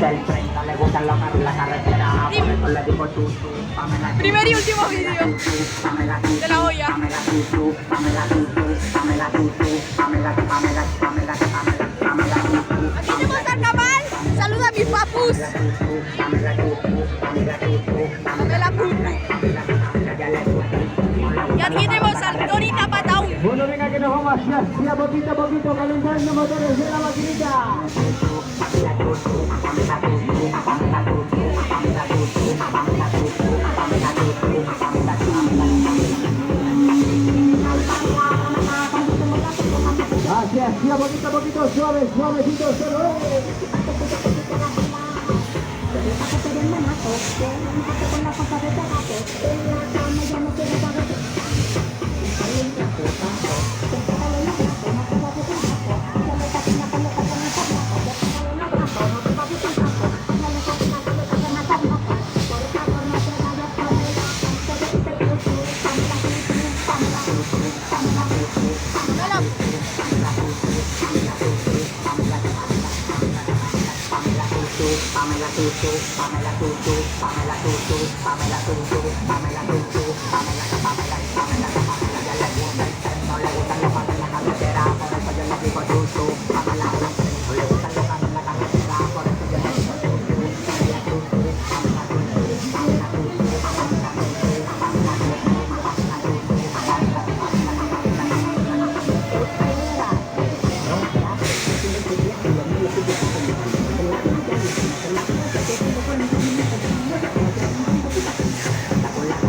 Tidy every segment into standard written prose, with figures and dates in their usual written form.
del tren, no le gustan los carros en la carretera. Por eso le digo chuchu, Pamela. Primer y último vídeo de la olla. Pamela chuchu, Pamela chuchu, Pamela chuchu, Pamela, Pamela, Pamela, Pamela, Pamela chuchu. Aquí tenemos al Kamal. Saluda a mis papus. Pamela chuchu, Pamela chuchu, Pamela chuchu. Y aquí tenemos al Tony Tapataun. Bueno, venga que nos vamos hacia poquito a poquito calentando motores de la maquinita. Hacia poquito a poquito, suave, suavecito, solo. Pamela tutu, Pamela tutu, Pamela tutu, Pamela tutu, Pamela tutu, Pamela, Pamela, Pamela, Pamela, ya le gusta el tren, no le gustan los carros en la carretera, por eso yo le digo tutu, Pamela, no le gustan los carros en la carretera, por eso yo le digo tutu, Pamela tutu, Pamela tutu, Pamela tutu, Pamela tutu, Pamela tutu,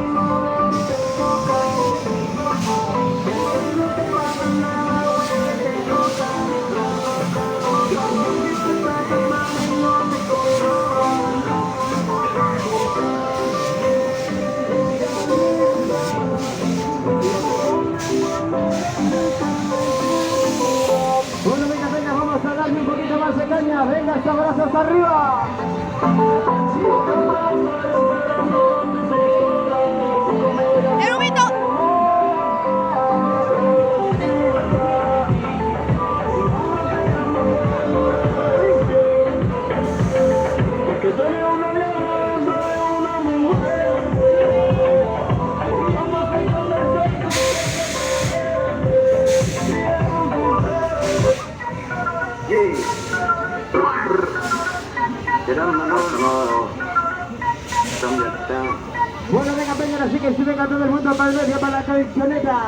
Pamela tutu, Bueno, venga, vamos a darle un poquito más de caña. Venga, estos brazos arriba. El humito. Bueno, venga, peña, así que si venga todo el mundo para el medio, para la colchoneta.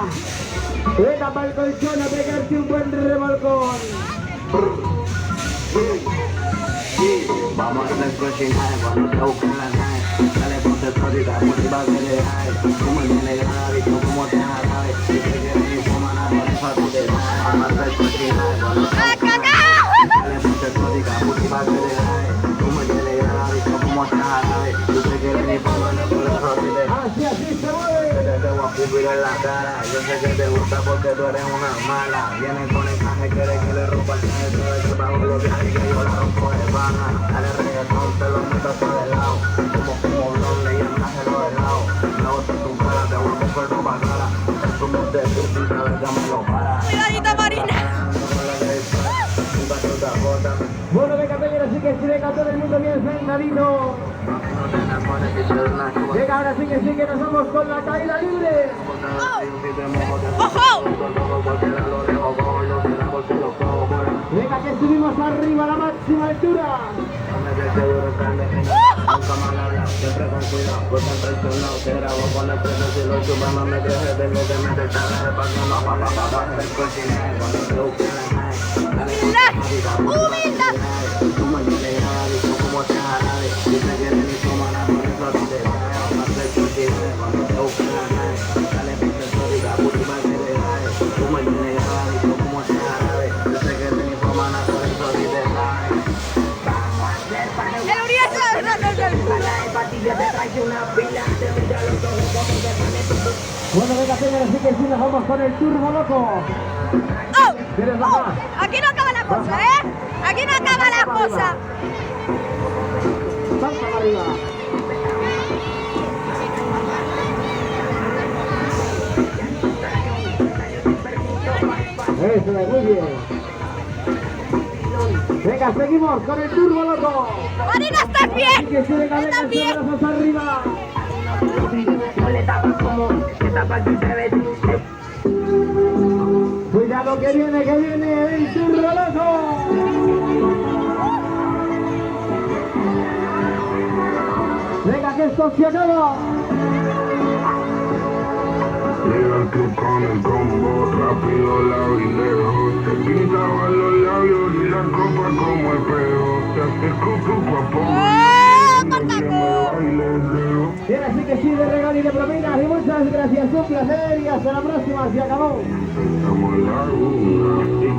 Venga, para el colchón a pegarse un buen revolcón. vamos a hacer cocinar cuando te busquen la calle, dale ponte solita, motiva que le hay, como el viene grave, como te jarabe, si te quieres informar, por eso tú te das, vamos a hacer cocinar cuando te busquen la calle, dale ponte solita, motiva que le hay, como el viene grave, como te jarabe, si te quieres informar, por eso tú te das. Así se mueve. Te voy a escupir en la cara, yo sé que te gusta porque tú eres una mala. Viene con el caje, quiere que le rompa el caje, todo el trabajo lo que hay, que yo la rompo de pana. Dale reggaetón, te lo meto hacia de lado, como blon, le llénaselo de lado. Luego te tu cara, te voy a coger ropa cara, es como te gusta y sabes que me lo para. Cuidadito, Marina. Bueno, venga, peña, así que si venga todo el mundo bien sentadito. Venga, ahora sí que nos vamos con la caída libre. ¡Ojo! Venga, que subimos arriba a la máxima altura. Siempre con cuidado, porque han traicionado. Te grabo con el preso, si lo chupas no me crees. Tengo que meter chave para que no pa, el cocinar. Cuando te busquen la calle, ¡Humildad! como el de grave, como te jarabe. Dice que eres mi comana, por eso te da. Vamos a hacer cocinar. Cuando te busquen la calle, dale pinche sólica, última que le da. Como el de grave, como te jarabe. Dice que eres mi comana, por eso te da. El Uriel se va a el culo. Bueno, venga, peña, así que sí nos vamos con el turbo loco. ¿Quieres bajar? Aquí no acaba la cosa, ¿eh? Aquí no acaba la cosa. Salta para arriba. Eso es, muy bien. Venga, seguimos con el turbo loco. Marina, ¿estás Y bien? que sigue ¿Estás cadena, bien? brazos arriba. No le tapas como que tapa aquí se ve. Cuidado que viene el turbo loco. Venga, que esto se acaba. Llega el club con el combo, rápido, largo y lejos. Se pintaban los labios y la copa como espejo. Se hace cucu pa' ¡Eh, poco, que me Martaco! baile luego. Bien, así que sí, de regalo y de propinas. Y muchas gracias, un placer y hasta la próxima. Se acabó. Estamos largos.